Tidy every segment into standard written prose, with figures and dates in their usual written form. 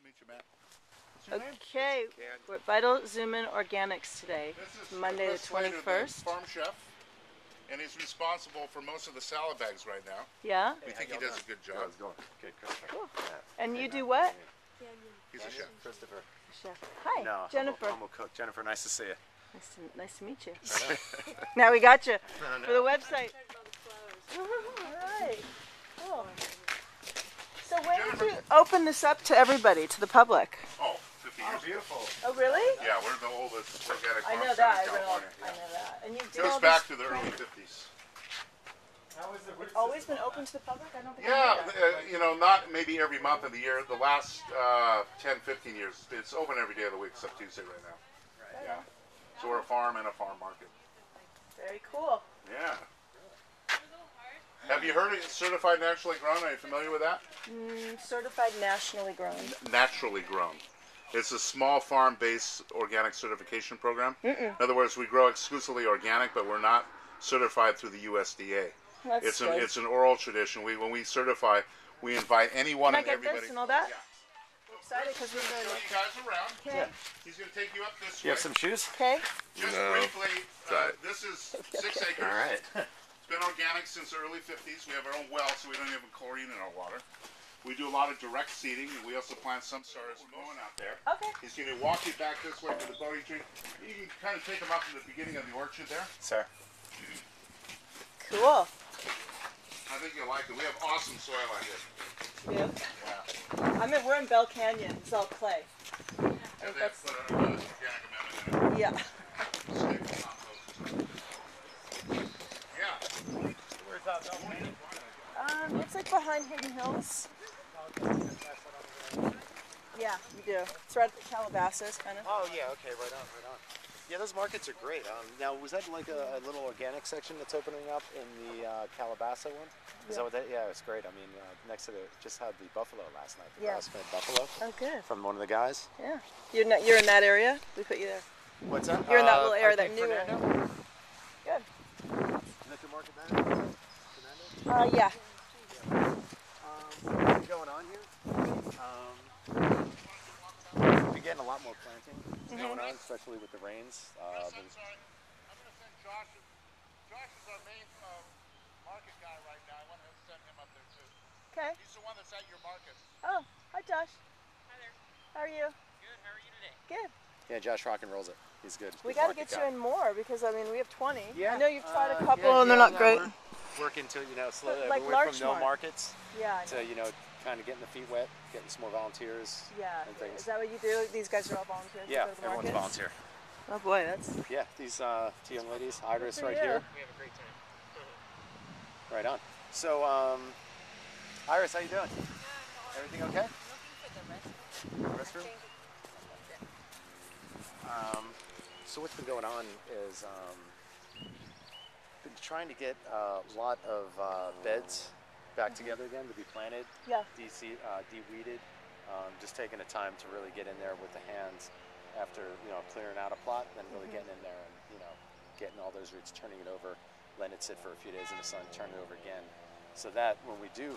meet you, Matt. What's your name? Okay, we're at VitalZumen Organics today. This is Monday the Chris Slater, 21st. the farm chef, and he's responsible for most of the salad bags right now. Yeah? We think he does a good job. How's it going? Good, Christopher. Cool. And you do what? He's a chef. Christopher. Chef. Hi, No, Jennifer. I'm a cook. Jennifer, nice to see you. Nice to meet you. Now we got you for the website. All right. Cool. So when did you open this up to everybody, to the public? Oh, 50 years. Beautiful. Oh, really? Yeah, we're the oldest organic I farm know in that. California. I know that. And you It did goes all back this. to the early 50s. How is the It's always been open to the public? I don't think Yeah, I knew that. you know, not maybe every month of the year. The last 10, 15 years, it's open every day of the week except Tuesday right now. Yeah. So we're a farm and a farm market. Very cool. Yeah. Have you heard of certified naturally grown? Are you familiar with that? Certified nationally grown. Naturally grown. It's a small farm-based organic certification program. In other words, we grow exclusively organic, but we're not certified through the USDA. That's good. It's an oral tradition. When we certify, we invite anyone Can I and get everybody. this and all that? Yeah. We're excited because we're Show going you guys around. Okay. He's going to take you up this You way. have some shoes? Okay. Just briefly, this is 6 acres. All right. It's been organic since the early 50s. We have our own well, so we don't have chlorine in our water. We do a lot of direct seeding, and we also plant some stars going out there. Okay. He's going to walk you back this way to the boating tree. You can kind of take him up to the beginning of the orchard there. Sir. Cool. I think you'll like it. We have awesome soil out here. Yeah. We're in Bell Canyon. It's all clay. And they put an organic amendment in it. Yeah. Yeah. Where's that building? It's like behind Hidden Hills. Yeah, you do. It's right at Calabasas, kind of. Oh, yeah, okay, right on, right on. Yeah, those markets are great. Now, was that like a little organic section that's opening up in the Calabasa one? Is that what that? Yeah, it's great. I mean, next to just had the buffalo last night. The grass-fed buffalo. Oh, good. From one of the guys. Yeah. You're in that area? We put you there. What's that? You're in that little area, I that think new area. Fernando. Good. Is that the market manager? Fernando? Yeah. What's going on here? We're getting a lot more planting going on, especially with the rains. I'm sorry. I'm going to send Josh. Josh is our main market guy right now. I want to send him up there too. Okay. He's the one that's at your market. Oh, hi, Josh. Hi there. How are you? Good. How are you today? Good. Yeah, Josh rock and rolls it. He's good. We Good got to market get guy. you in more because, I mean, we have 20. Yeah. I know you've tried a couple yeah, and they're not great. We're working to, slowly. Like We went from no Larchmont. markets Yeah, I know. to, kind of getting the feet wet, getting some more volunteers Yeah. and things. Is that what you do? These guys are all volunteers? Yeah, to go to the everyone's markets? volunteer. Oh boy, that's Yeah, these two young ladies, Iris for right you. here. We have a great time. Right on. So, Iris, how you doing? Everything okay? Restroom? So what's been going on is been trying to get a lot of beds back together again to be planted, Yeah. de-weeded. Just taking the time to really get in there with the hands after clearing out a plot, then really getting in there and getting all those roots, turning it over, letting it sit for a few days in the sun, turn it over again, so that when we do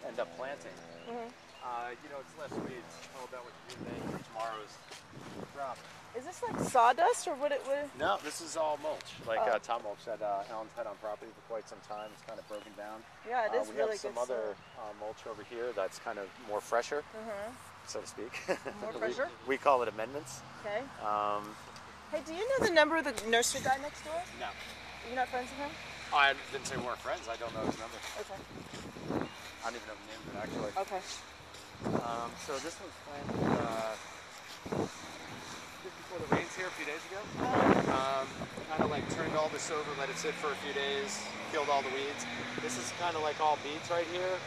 end up planting, it's less weeds. All about what you do today for tomorrow's crop. Is this like sawdust or what? No, this is all mulch, like top mulch that Alan's had on property for quite some time. It's kind of broken down. Yeah, it is we really have some good other mulch over here that's kind of more fresher, so to speak. More fresher? We call it amendments. Okay. Hey, do you know the number of the nursery guy next door? No. You're not friends with him? I didn't say we weren't friends. I don't know his number. Okay. I don't even know the name of it, actually. Okay. So this one's planted just before the rains here a few days ago. Kind of like turned all this over, let it sit for a few days, killed all the weeds. This is kind of like all beets right here.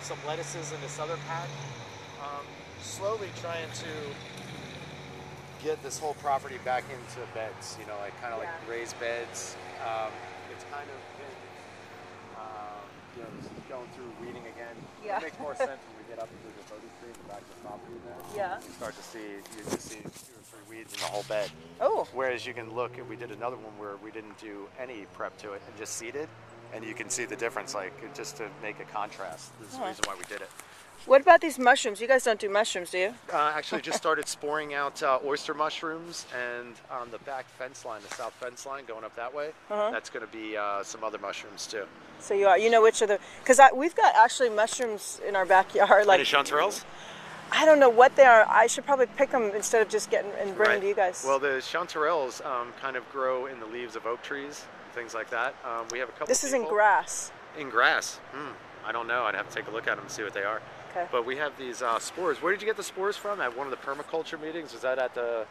Some lettuces in this other patch. Slowly trying to get this whole property back into beds, like raised beds. It's kind of been, this is going through weeding again. Yeah. It makes more sense when we get up into the boating tree and the back of the property there. Yeah. You start to see, you just see 2 or 3 weeds in the whole bed. Oh. Whereas you can look, we did another one where we didn't do any prep to it and just seeded, and you can see the difference, just to make a contrast. This is the reason why we did it. What about these mushrooms? You guys don't do mushrooms, do you? Actually, just started sporing out oyster mushrooms, and on the back fence line, the south fence line, going up that way, that's going to be some other mushrooms too. So you know which are the, because we've got actually mushrooms in our backyard. Like any chanterelles? I don't know what they are. I should probably pick them instead of just getting and bring them to you guys. Well, the chanterelles kind of grow in the leaves of oak trees, and things like that. We have a couple. This is in grass. In grass? I don't know. I'd have to take a look at them and see what they are. Okay. But we have these spores. Where did you get the spores from? At one of the permaculture meetings? Was that at the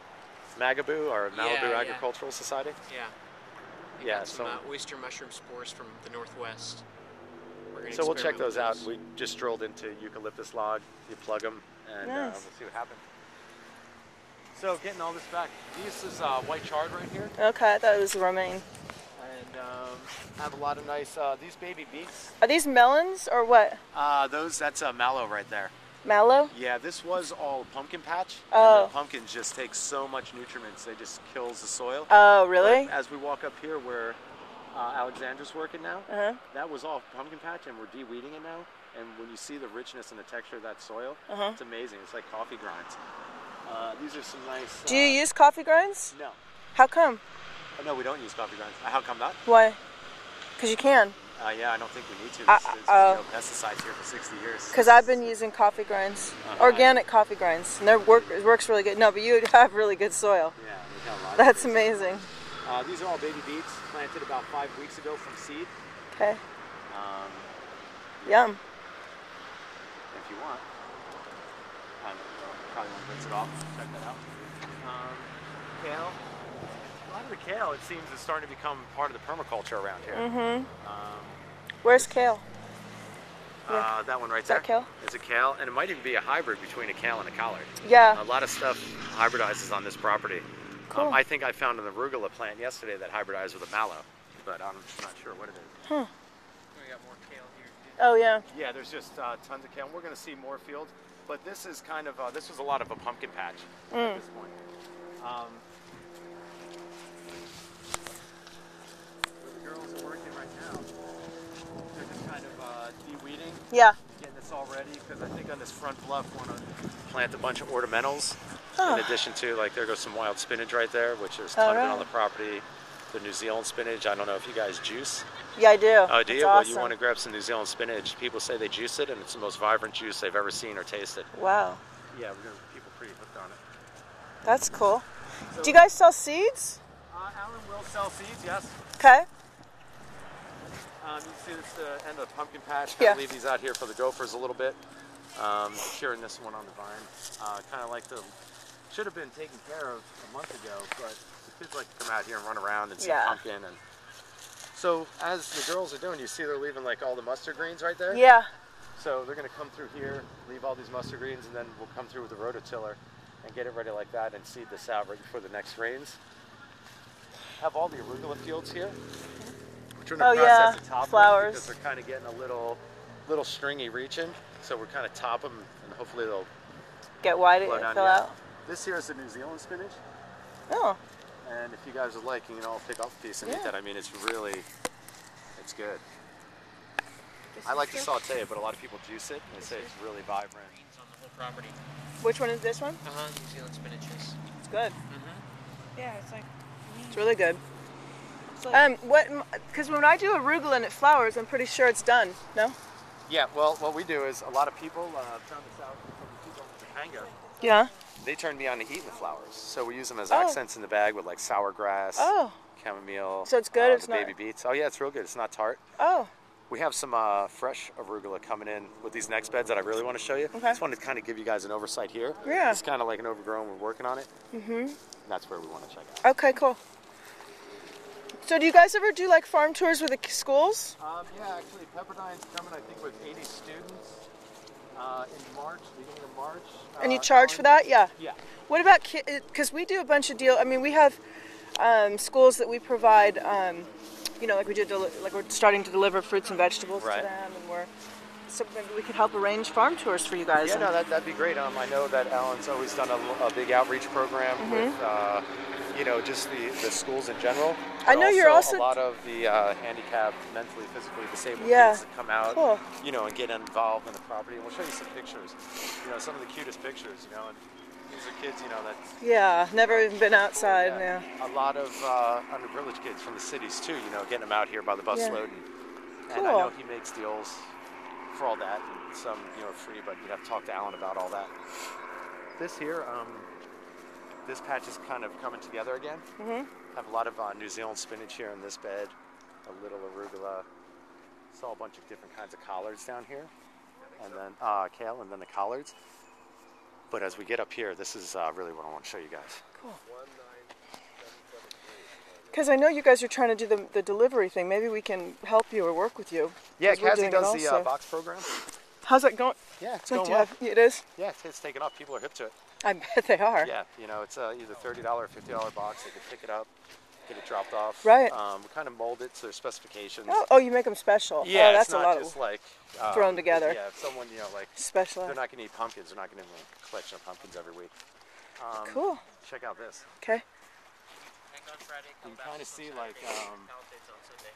Magaboo or Malibu Agricultural Society? Yeah. Yeah. Got some oyster mushroom spores from the Northwest. So we'll check those out. We just strolled into eucalyptus log. You plug them, and we'll see what happens. So getting all this back. This is white chard right here. Okay, I thought it was romaine. And have a lot of nice, these baby beets. Are these melons or what? That's mallow right there. Mallow? Yeah, this was all pumpkin patch. Oh. And the pumpkins just take so much nutriments, they just kills the soil. Oh, really? But as we walk up here where Alexandra's working now, that was all pumpkin patch, and we're de-weeding it now. And when you see the richness and the texture of that soil, it's amazing. It's like coffee grinds. These are some nice... Do you use coffee grinds? No. How come? Oh, no, we don't use coffee grinds. How come not? Why? Because you can. Yeah, I don't think we need to. There's been no pesticides here for 60 years. Because I've been using coffee grinds, organic coffee grinds, and it works really good. No, but you have really good soil. Yeah, we have a lot. That's amazing. These are all baby beets, planted about 5 weeks ago from seed. Okay. Yum. If you want. Probably want to rinse it off. Check that out. Kale. A lot of the kale, it seems, is starting to become part of the permaculture around here. Where's kale? That one right Is there. that kale? It's a kale, and it might even be a hybrid between a kale and a collard. Yeah. A lot of stuff hybridizes on this property. Cool. I think I found an arugula plant yesterday that hybridized with a mallow, but I'm not sure what it is. We got more kale here. Oh, yeah. Yeah, there's just tons of kale. We're going to see more fields, but this is kind of, this was a lot of a pumpkin patch at this point. The girls are working right now. They're just kind of de-weeding. Yeah. Getting this all ready, because I think on this front bluff we want to plant a bunch of ornamentals. In addition to, like, there goes some wild spinach right there, which there's a ton of it on the property. The New Zealand spinach, I don't know if you guys juice. Yeah, I do. Oh, do you? It's Well, awesome. you want to grab some New Zealand spinach. People say they juice it, and it's the most vibrant juice they've ever seen or tasted. Wow. Yeah, we're going to people pretty hooked on it. That's cool. So, Do you guys sell seeds? Alan will sell seeds, yes. Okay. You see this end of the pumpkin patch. Yeah. I'll leave these out here for the gophers a little bit. Shearing this one on the vine. Kind of like the... Should have been taken care of a month ago, but the kids like to come out here and run around and see pumpkin. And so as the girls are doing, you see they're leaving like all the mustard greens right there? Yeah. So they're going to come through here, leave all these mustard greens, and then we'll come through with the rototiller and get it ready like that and seed this out right before the next rains. Have all the arugula fields here. We're trying to process the top flowers. because they're kind of getting a little stringy reaching. So we're kind of top them, and hopefully they'll Get wide blow and down fill here. out. This here is the New Zealand spinach. Oh. And if you guys would like, you know, I'll pick up a piece and eat that. I mean, it's really, it's good. I like to saute it, but a lot of people juice it, and they say it's really vibrant. Greens on the whole property. Which one is this one? New Zealand spinaches. It's good. Yeah, it's like... It's really good. It's like Because when I do arugula and it flowers, I'm pretty sure it's done. No? Yeah, well, what we do is a lot of people found this out from the people in Topanga. Yeah. They turned me on to eating the flowers, so we use them as accents in the bag with like sour grass, chamomile. So it's good. It's the baby beets. Oh yeah, it's real good. It's not tart. Oh. We have some fresh arugula coming in with these next beds that I really want to show you. Okay. Just wanted to kind of give you guys an oversight here. Yeah. It's kind of like an overgrown. We're working on it. And that's where we want to check out. Okay, cool. So do you guys ever do like farm tours with the schools? Yeah, actually, Pepperdine's coming, I think, with 80 students in March, beginning of March. And you charge for that? Yeah. Yeah. What about kids? Because we do a bunch of deals. I mean, we have schools that we provide, you know, like we did, like we're starting to deliver fruits and vegetables to them, and we're so maybe we could help arrange farm tours for you guys. Yeah, no, that'd be great. I know that Alan's always done a big outreach program with, you know, just the schools in general. I know you're also a lot of the handicapped, mentally, physically disabled Yeah. kids that come out, Cool. you know, and get involved in the property. And we'll show you some pictures. You know, some of the cutest pictures. You know, and these are kids, you know, that. Yeah, never even been outside. Cool, Yeah. A lot of underprivileged kids from the cities too. You know, getting them out here by the bus Yeah. load. And Cool. I know he makes deals for all that, and some, you know, free, but you'd have to talk to Alan about all that. This here, this patch is kind of coming together again. Have a lot of New Zealand spinach here in this bed, a little arugula. Saw a bunch of different kinds of collards down here, and then kale, and then the collards. But as we get up here, this is really what I want to show you guys. Cool. Because I know you guys are trying to do the delivery thing. Maybe we can help you or work with you. Yeah, 'Cause we're Cassie doing it does also. the box program. How's that going? Yeah, it's Don't going you well. have- it is? Yeah, it's taken off. People are hip to it. I bet they are. Yeah, you know, it's either $30 or $50 box. They can pick it up, get it dropped off. Right. We kind of mold it to their specifications. Oh, you make them special. Yeah, oh, that's it's not a lot just of like thrown together. Yeah, if someone, you know, like special. they're not going to eat pumpkins. They're not going to have a collection of pumpkins every week. Cool. Check out this. Okay. On Friday, You can kind of see like Palisades on Sunday.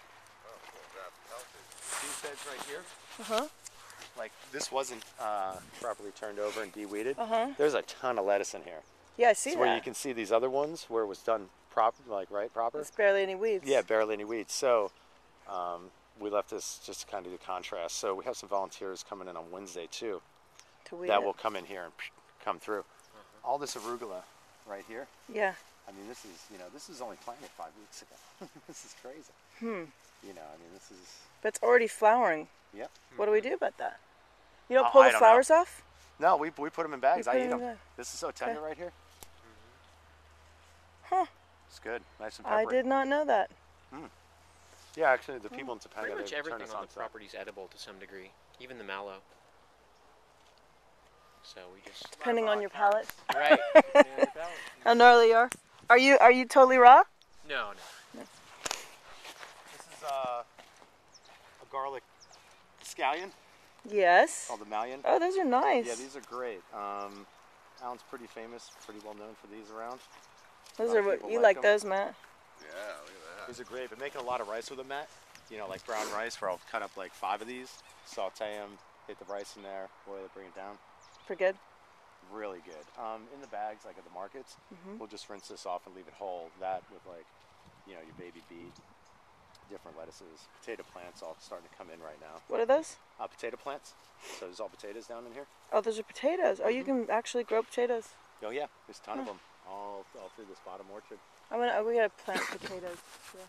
these beds right here. Uh-huh. Like this wasn't properly turned over and de-weeded. Uh-huh. There's a ton of lettuce in here. Yeah, I see It's that. where you can see these other ones where it was done proper, like proper. There's barely any weeds. Yeah, barely any weeds. So we left this just to kind of do contrast. So we have some volunteers coming in on Wednesday too. To weed That it. will come in here and come through. All this arugula right here. Yeah. I mean, this is, you know, this is only planted 5 weeks ago. This is crazy. You know, I mean, this is. But it's already flowering. Yep. What do we do about that? You don't pull I the don't flowers off? No, we put them in bags. You I put eat them in them. bags. This is so tender right here. Huh. It's good. Nice and I peppery. did not know that. Yeah, actually, the people in Topanga, Pretty much they turn everything us on on the to. property is edible to some degree, even the mallow. So we just Depending on your palate. right. How gnarly you are. Are you totally raw? No. This is a garlic scallion Yes. called the Mallion. Oh, those are nice. Yeah, these are great. Alan's pretty famous, pretty well known for these around. Those lot are of what people you like like 'em. those, Matt. Yeah, look at that. These are great, but making a lot of rice with them, Matt. You know, like brown rice, where I'll cut up like 5 of these, saute them, hit the rice in there, boil it, bring it down. Pretty good. Really good. In the bags, like at the markets, we'll just rinse this off and leave it whole. That with like, you know, your baby beet, different lettuces, potato plants all starting to come in right now. What are those? Potato plants. So there's all potatoes down in here. Oh, those are potatoes. Oh, you can actually grow potatoes. Oh yeah, there's a ton of them all through this bottom orchard. We gotta plant potatoes. Yeah.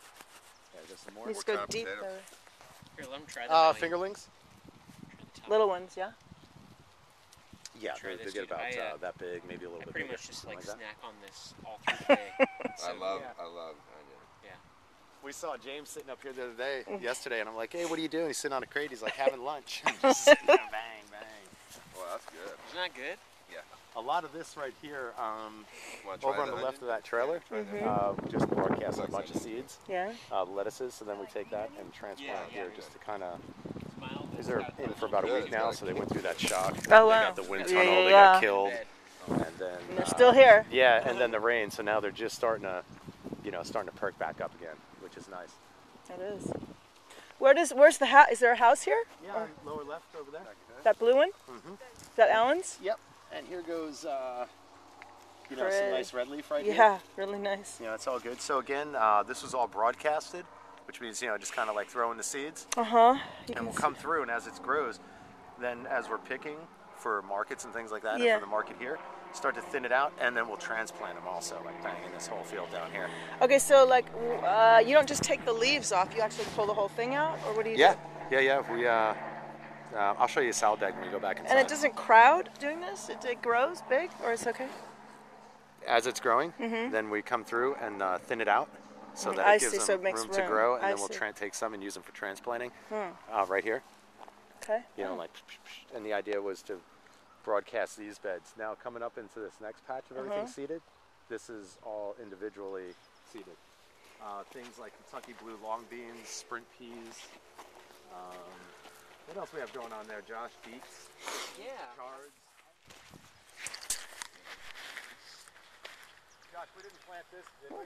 Yeah, there's some more. Let's What go kind of deep potato? though. Here, let them try the Fingerlings. Little ones, yeah. Yeah, Try they this, get dude. about I, that big, maybe a little I bit pretty bigger. much just something like that. snack on this all through the day. I love yeah. onion. We saw James sitting up here the other day, yesterday, and I'm like, hey, what are you doing? He's sitting on a crate. He's like, having lunch. Just sitting there, bang, bang. Well, that's good. Isn't that good? A lot of this right here, Want to try over on that the left onion? of that trailer, we just broadcast a bunch of seeds, Yeah. lettuces, so then we take that and transplant it here just to kind of. Smile. These are in for about a week now, so they went through that shock. Oh, They wow. got the wind Yeah, tunnel, yeah, they yeah. got killed, and then. And they're still here. Yeah, and then the rain, so now they're just starting to, starting to perk back up again, which is nice. It is. Where's the house? Is there a house here? Yeah, lower left over there. That blue one? Is that Alan's? Yep. And here goes, some Pretty. nice red leaf right here. Yeah, really nice. It's all good. So again, this was all broadcasted, which means, just kind of like throwing the seeds. And we'll come through, and as it grows, then as we're picking for markets and things like that, Yeah. and for the market here, start to thin it out, and then we'll transplant them also, like bang in this whole field down here. Okay, so like, you don't just take the leaves off, you actually pull the whole thing out? Or what do you do? Yeah. We, I'll show you a salad bag when we go back inside. And it doesn't crowd doing this? It grows big, or it's okay? As it's growing, then we come through and thin it out so that I it gives see, them so it makes room to room. grow, and I then we'll see. take some and use them for transplanting right here. Okay. And the idea was to broadcast these beds. Now coming up into this next patch of everything seeded, this is all individually seeded. Things like Kentucky blue long beans, sprint peas, What else we have going on there, Josh? Beets, Yeah. cards. Josh, we didn't plant this, did we?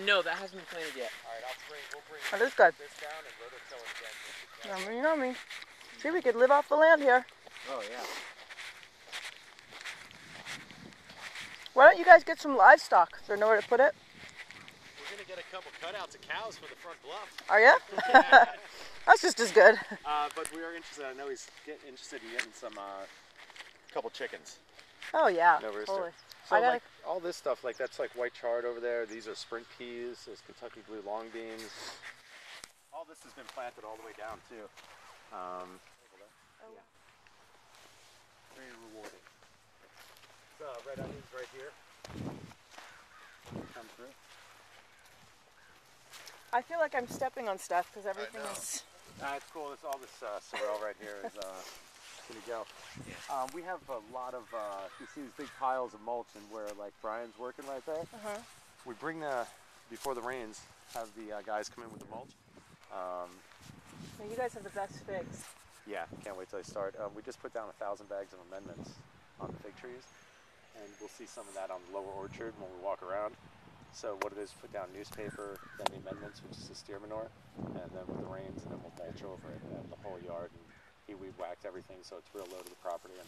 No, that hasn't been planted yet. All right, we'll bring That is good. this down and rototill it again. Yummy, yummy. See, we could live off the land here. Oh yeah. Why don't you guys get some livestock? Is there nowhere to put it? We're gonna get a couple cutouts of cows for the front bluff. Are you? That's just as good. But we are interested. I know he's interested in getting some couple chickens. Oh yeah. No rooster. Totally. So I gotta- like all this stuff, like that's like white chard over there. These are sprint peas. There's Kentucky blue long beans. All this has been planted all the way down too. Yeah. Very rewarding. So red onions right here. Come through. I feel like I'm stepping on stuff because everything is. It's cool. All this sorrel right here is gonna go. We have a lot of you see these big piles of mulch, and where like Brian's working right there. We bring before the rains, have the guys come in with the mulch. Well, you guys have the best figs. Yeah, can't wait till they start. We just put down 1,000 bags of amendments on the fig trees, and we'll see some of that on the lower orchard when we walk around. So what it is, put down newspaper, then the amendments, which is the steer manure, and then with the rains, and then we'll mulch over it and the whole yard. And weed whacked everything, so it's real low to the property. And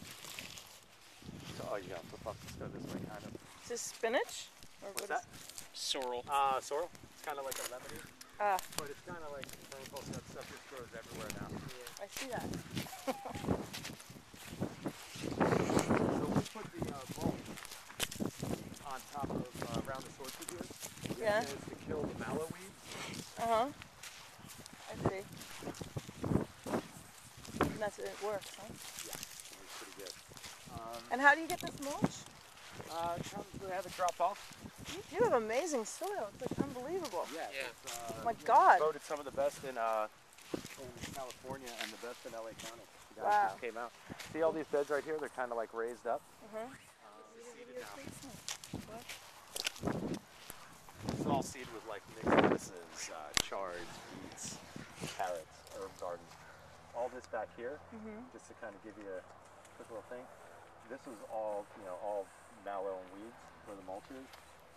so, oh, you gotta flip up. Let's go this way, kind of. Is this spinach? Or What's what that? Sorrel. Sorrel. It's kind of like a lemony, Ah, but it's kind of like vertical, so that stuff just grows everywhere now. I see that. So we put the mulch on top of around the orchard here. The Yeah. idea is to kill the mallow weeds. I see. And that's it works, huh? Yeah, it's pretty good. And how do you get this mulch? We have it drop off. You have amazing soil. It's like unbelievable. Yeah. Yeah. It's, My God. Voted some of the best in California and the best in LA County. The guys Wow. just came out. See all these beds right here? They're kind of like raised up. It's all seeded with like mixed lettuces, chards, beets, carrots, herb gardens. All this back here, just to kind of give you a quick little thing. This was all, all mallow and weeds where the mulch is.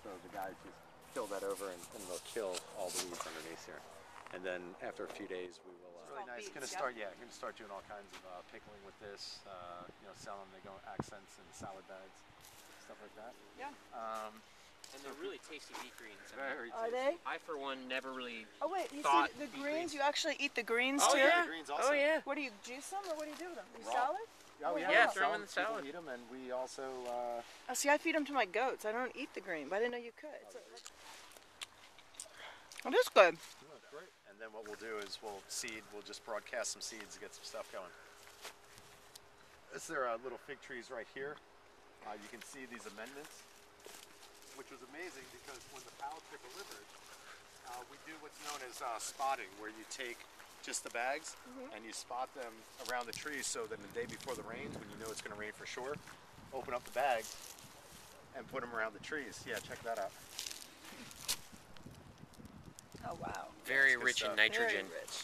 So the guys just kill that over and they'll kill all the weeds underneath here. And then after a few days, we will. It's really nice. Gonna start doing all kinds of pickling with this. Selling. They go accents and salad bags, stuff like that. Yeah. And they're really tasty beet greens. Very Are tasty. they? I, for one, never really Oh wait, you thought see the beet greens? greens. You actually eat the greens Oh, too? yeah. The greens also. Oh, yeah. What do you juice them or what do you do with them? You Raw. salad? Yeah, we Oh, have yeah, them throw 'em in the People salad. eat them, and we also. Oh, see, I feed them to my goats. I don't eat the green, but I didn't know you could. It is good. That's great. And then what we'll do is we'll just broadcast some seeds to get some stuff going. There are little fig trees right here. You can see these amendments, which was amazing because when the pallets are delivered, we do what's known as spotting, where you take just the bags and you spot them around the trees so that the day before the rains, when you know it's going to rain for sure, open up the bags and put them around the trees. Yeah, check that out. Oh wow. very good rich in stuff. nitrogen. Very rich.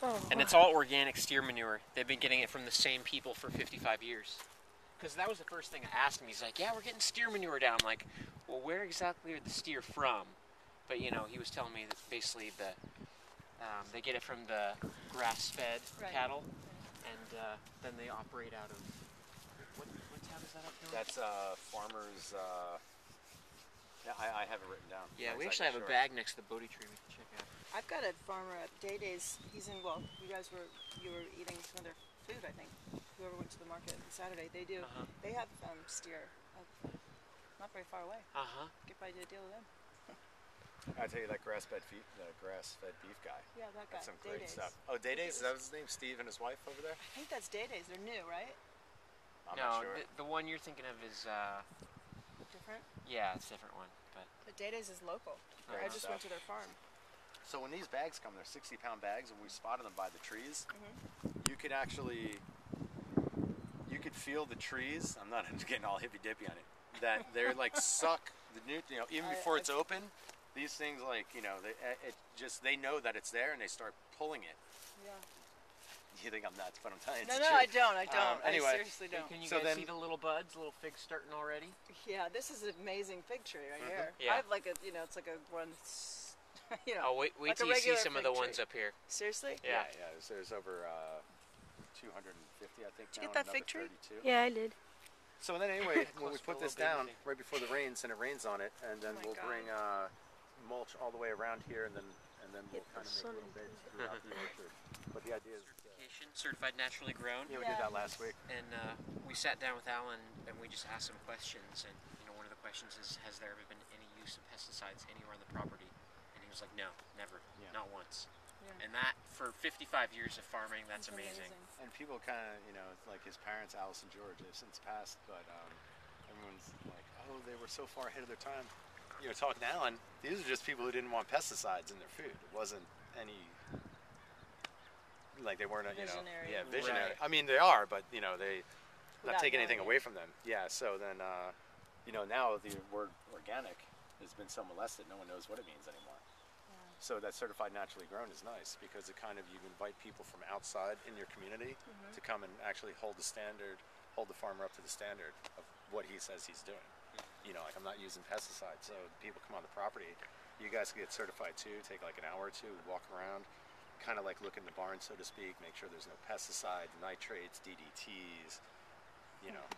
Oh, And wow. it's all organic steer manure. They've been getting it from the same people for 55 years. Because that was the first thing I asked him. He's like, yeah, we're getting steer manure down. I'm like, well, where exactly are the steer from? But, he was telling me that basically they get it from the grass-fed Right. cattle. And then they operate out of, what town is that up north? That's farmers. Yeah, I have it written down. Yeah, That's we actually have a sure. bag next to the Bodhi tree we can check out. I've got a farmer at Day Days. He's in. Well, you were eating some of their food, I think. Whoever went to the market on Saturday, they do. Uh-huh. They have steer, not very far away. Uh-huh. Get by to deal with them. I tell you, that grass-fed beef guy. Yeah, that guy. That's some Day great Days. stuff. Oh, Day Days? Is that his name? Steve and his wife over there? I think that's Day Days. They're new, right? I'm no, not sure. the one you're thinking of is, Different. yeah, it's a different one. But But Day Days is local. Great I just stuff. went to their farm. So when these bags come, they're 60-pound bags, and we spotted them by the trees. Mm-hmm. You could feel the trees. I'm not getting all hippy-dippy on it. That they're like suck the even before it's open. These things they know that it's there, and they start pulling it. Yeah. You think I'm nuts, but I'm telling you No, it's no, true. I don't. I don't. Anyway. I seriously don't. Can you So guys then- see the little buds, little figs starting already? Yeah, this is an amazing fig tree right here. Yeah. I have like a, it's like a one, Oh, wait like a till you see regular some of fig the ones tree. up here. Seriously? Yeah. There's over 250, I think. Did you now, get that another fig tree? 32. Yeah, I did. So then anyway, when we Close put to a this little down baby. right before the rains, and it rains on it, and then Oh my we'll God. bring mulch all the way around here, and then we'll Get kind the of sun make little into beds throughout the orchard. But the idea is, Certified naturally grown. yeah, we Yeah. did that last week. And we sat down with Alan and we just asked some questions. And one of the questions is, has there ever been any use of pesticides anywhere on the property? And he was like, no, never, Yeah. not once. Yeah. And that, for 55 years of farming, that's amazing. And people kind of, like his parents, Alice and George, they've since passed, but everyone's like, oh, they were so far ahead of their time. Talking to Alan, these are just people who didn't want pesticides in their food. It wasn't any, like they weren't, Visionary. visionary. Right. I mean, they are, but, they, Without not taking knowing anything it. away from them. Yeah, so then, now the word organic has been so molested, no one knows what it means anymore. So that certified naturally grown is nice because it kind of, you invite people from outside in your community to come and actually hold the farmer up to the standard of what he says he's doing. Like I'm not using pesticides, so people come on the property. You guys can get certified too, take like an hour or two, walk around, kind of like look in the barn, so to speak, make sure there's no pesticides, nitrates, DDTs,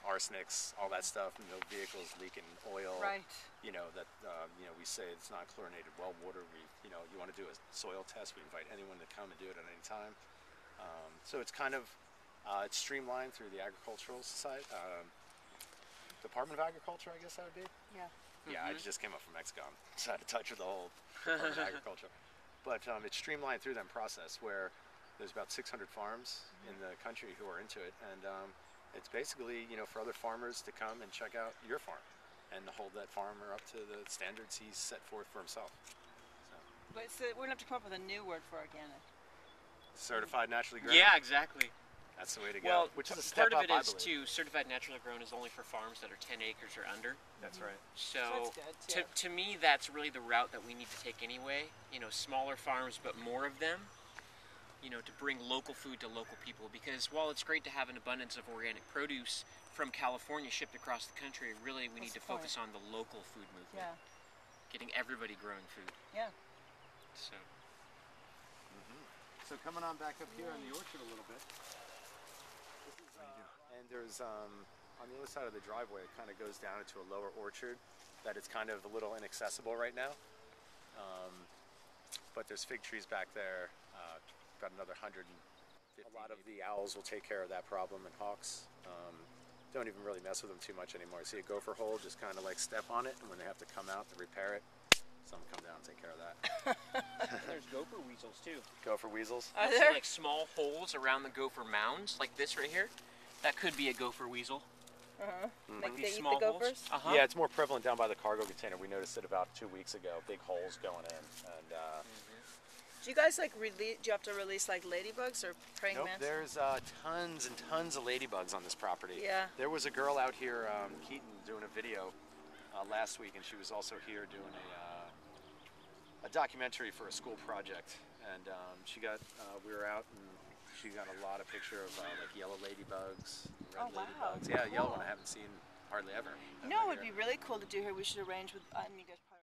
arsenics, all that stuff, no vehicles leaking oil. Right. That we say it's not chlorinated well water. You want to do a soil test, we invite anyone to come and do it at any time. So it's kind of it's streamlined through the agricultural society, Department of Agriculture, I guess that would be. Yeah. Yeah, I just came up from Mexico. So I had to touch with the whole Department of Agriculture. But it's streamlined through that process where there's about 600 farms in the country who are into it, and it's basically for other farmers to come and check out your farm and to hold that farmer up to the standards he's set forth for himself. But we're going to have to come up with a new word for organic. Certified naturally grown. Yeah, exactly. That's the way to go. Well, Which is a step part of up, it I is believe. too, certified naturally grown is only for farms that are 10 acres or under. That's right. So, that's good, to me, that's really the route that we need to take anyway. Smaller farms, but more of them. To bring local food to local people. Because while it's great to have an abundance of organic produce from California shipped across the country, really we need to focus on the local food movement. Yeah. Getting everybody growing food. Yeah. So. So coming on back up here in the orchard a little bit. And there's on the other side of the driveway, it kind of goes down into a lower orchard that is kind of a little inaccessible right now. But there's fig trees back there, about another 150. A lot of the owls will take care of that problem, and hawks don't even really mess with them too much anymore. See a gopher hole, just kind of like step on it, and when they have to come out to repair it, someone come down and take care of that. There's gopher weasels too. Gopher weasels? Are See, there? like small holes around the gopher mounds, like this right here. That could be a gopher weasel. Like Like they these eat small the gophers? holes. Uh-huh. Yeah, it's more prevalent down by the cargo container. We noticed it about 2 weeks ago. Big holes going in, and Do you guys release? Do you have to release like ladybugs or praying nope. mantis? There's tons and tons of ladybugs on this property. Yeah. There was a girl out here, Keaton, doing a video last week, and she was also here doing a documentary for a school project. And she got, we were out, and she got a lot of picture of like yellow ladybugs, red Oh, wow. ladybugs. Yeah, yellow one Cool. I haven't seen hardly ever. You know, it would be really cool to do here. We should arrange with. I mean, you guys probably